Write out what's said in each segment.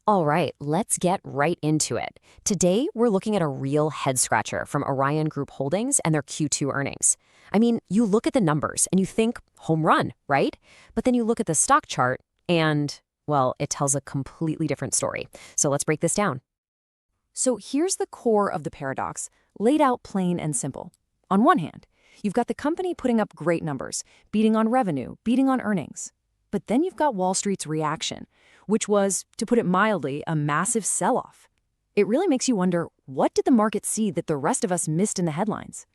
All right, let's get right into it. Today, we're looking at a real head scratcher from Orion Group Holdings and their Q2 earnings. I mean, you look at the numbers and you think home run, right? But then you look at the stock chart and, well, it tells a completely different story. So let's break this down. So here's the core of the paradox, laid out plain and simple. On one hand, you've got the company putting up great numbers, beating on revenue, beating on earnings. But then you've got Wall Street's reaction, which was, to put it mildly, a massive sell-off. It really makes you wonder, what did the market see that the rest of us missed in the headlines?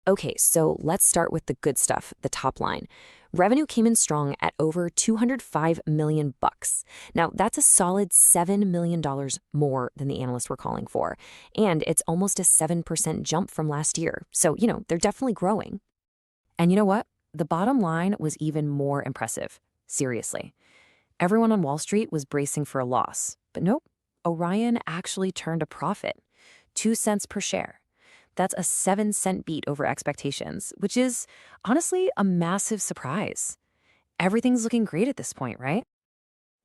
Okay, so let's start with the good stuff, the top line. Revenue came in strong at over $205 million bucks. Now, that's a solid $7 million more than the analysts were calling for. And it's almost a 7% jump from last year. So, they're definitely growing. And you know what? The bottom line was even more impressive. Seriously. Everyone on Wall Street was bracing for a loss. But nope, Orion actually turned a profit. 2 cents per share. That's a 7-cent beat over expectations, which is, honestly, a massive surprise. Everything's looking great at this point, right?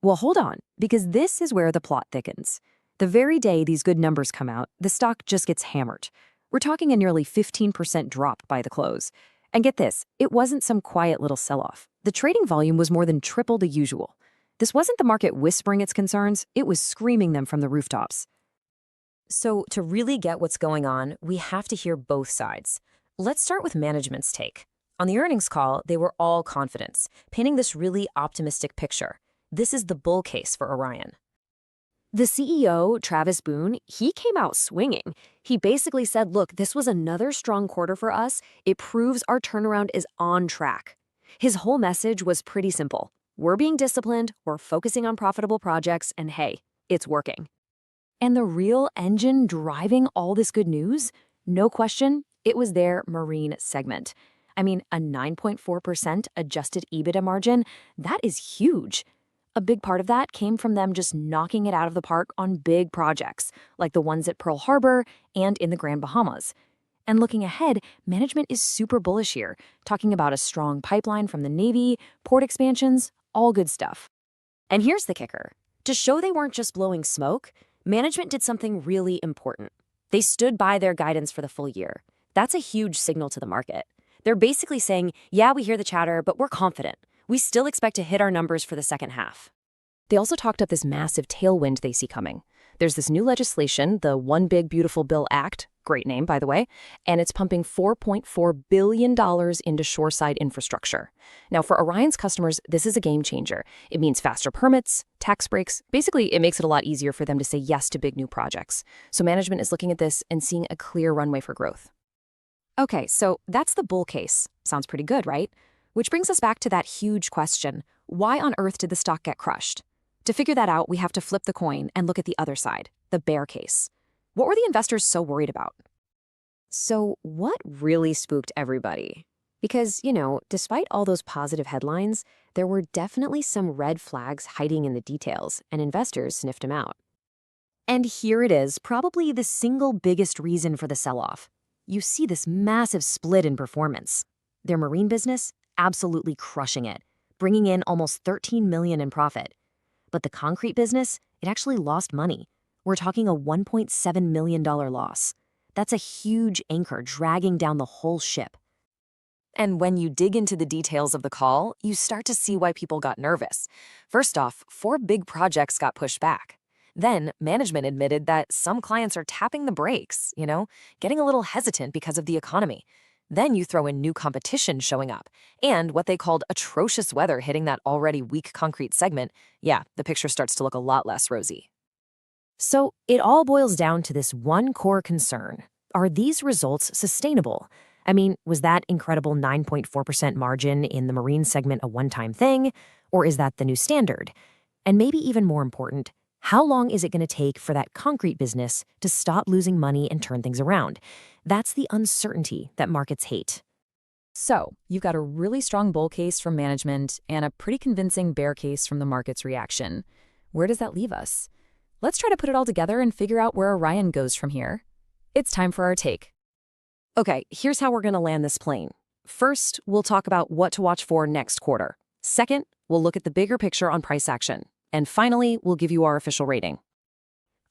Well, hold on, because this is where the plot thickens. The very day these good numbers come out, the stock just gets hammered. We're talking a nearly 15% drop by the close. And get this, it wasn't some quiet little sell-off. The trading volume was more than triple the usual. This wasn't the market whispering its concerns, it was screaming them from the rooftops. So to really get what's going on, we have to hear both sides. Let's start with management's take. On the earnings call, they were all confidence, painting this really optimistic picture. This is the bull case for Orion. The CEO, Travis Boone, he came out swinging. He basically said, look, this was another strong quarter for us. It proves our turnaround is on track. His whole message was pretty simple. We're being disciplined, we're focusing on profitable projects, and hey, it's working. And the real engine driving all this good news? No question, it was their marine segment. I mean, a 9.4% adjusted EBITDA margin, that is huge. A big part of that came from them just knocking it out of the park on big projects, like the ones at Pearl Harbor and in the Grand Bahamas. And looking ahead, management is super bullish here, talking about a strong pipeline from the Navy, port expansions, all good stuff. And here's the kicker. To show they weren't just blowing smoke, management did something really important. They stood by their guidance for the full year. That's a huge signal to the market. They're basically saying, yeah, we hear the chatter, but we're confident. We still expect to hit our numbers for the second half. They also talked up this massive tailwind they see coming. There's this new legislation, the One Big Beautiful Bill Act, great name, by the way, and it's pumping $4.4 billion into shoreside infrastructure. Now, for Orion's customers, this is a game changer. It means faster permits, tax breaks. Basically, it makes it a lot easier for them to say yes to big new projects. So management is looking at this and seeing a clear runway for growth. Okay, so that's the bull case. Sounds pretty good, right? Which brings us back to that huge question. Why on earth did the stock get crushed? To figure that out, we have to flip the coin and look at the other side, the bear case. What were the investors so worried about? So what really spooked everybody? Because, despite all those positive headlines, there were definitely some red flags hiding in the details, and investors sniffed them out. And here it is, probably the single biggest reason for the sell-off. You see this massive split in performance. Their marine business, absolutely crushing it, bringing in almost $13 million in profit. But the concrete business, it actually lost money. We're talking a $1.7 million loss. That's a huge anchor dragging down the whole ship. And when you dig into the details of the call, you start to see why people got nervous. First off, 4 big projects got pushed back. Then, management admitted that some clients are tapping the brakes, getting a little hesitant because of the economy. Then you throw in new competition showing up, and what they called atrocious weather hitting that already weak concrete segment. Yeah, the picture starts to look a lot less rosy. So it all boils down to this one core concern. Are these results sustainable? I mean, was that incredible 9.4% margin in the marine segment a one-time thing? Or is that the new standard? And maybe even more important, how long is it going to take for that concrete business to stop losing money and turn things around? That's the uncertainty that markets hate. So, you've got a really strong bull case from management and a pretty convincing bear case from the market's reaction. Where does that leave us? Let's try to put it all together and figure out where Orion goes from here. It's time for our take. Okay, here's how we're going to land this plane. First, we'll talk about what to watch for next quarter. Second, we'll look at the bigger picture on price action. And finally, we'll give you our official rating.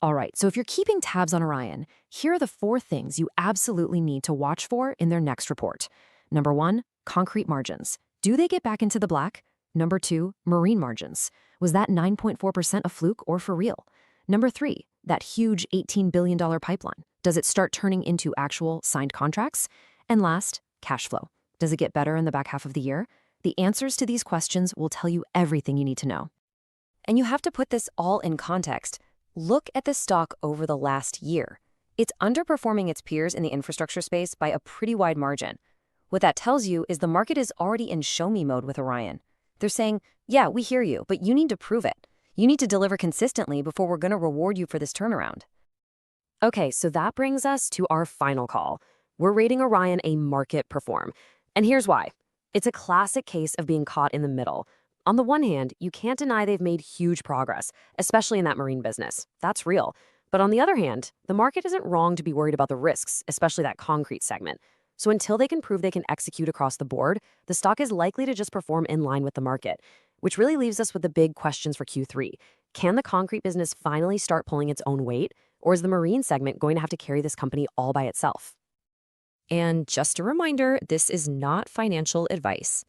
All right, so if you're keeping tabs on Orion, here are the 4 things you absolutely need to watch for in their next report. Number 1, concrete margins. Do they get back into the black? Number 2, marine margins. Was that 9.4% a fluke or for real? Number 3, that huge $18 billion pipeline. Does it start turning into actual signed contracts? And last, cash flow. Does it get better in the back half of the year? The answers to these questions will tell you everything you need to know. And you have to put this all in context. Look at the stock over the last year. It's underperforming its peers in the infrastructure space by a pretty wide margin. What that tells you is the market is already in show-me mode with Orion. They're saying, yeah, we hear you, but you need to prove it. You need to deliver consistently before we're going to reward you for this turnaround. Okay, so that brings us to our final call. We're rating Orion a market perform. And here's why. It's a classic case of being caught in the middle. On the one hand, you can't deny they've made huge progress, especially in that marine business. That's real. But on the other hand, the market isn't wrong to be worried about the risks, especially that concrete segment. So until they can prove they can execute across the board, the stock is likely to just perform in line with the market, which really leaves us with the big questions for Q3. Can the concrete business finally start pulling its own weight, or is the marine segment going to have to carry this company all by itself? And just a reminder, this is not financial advice.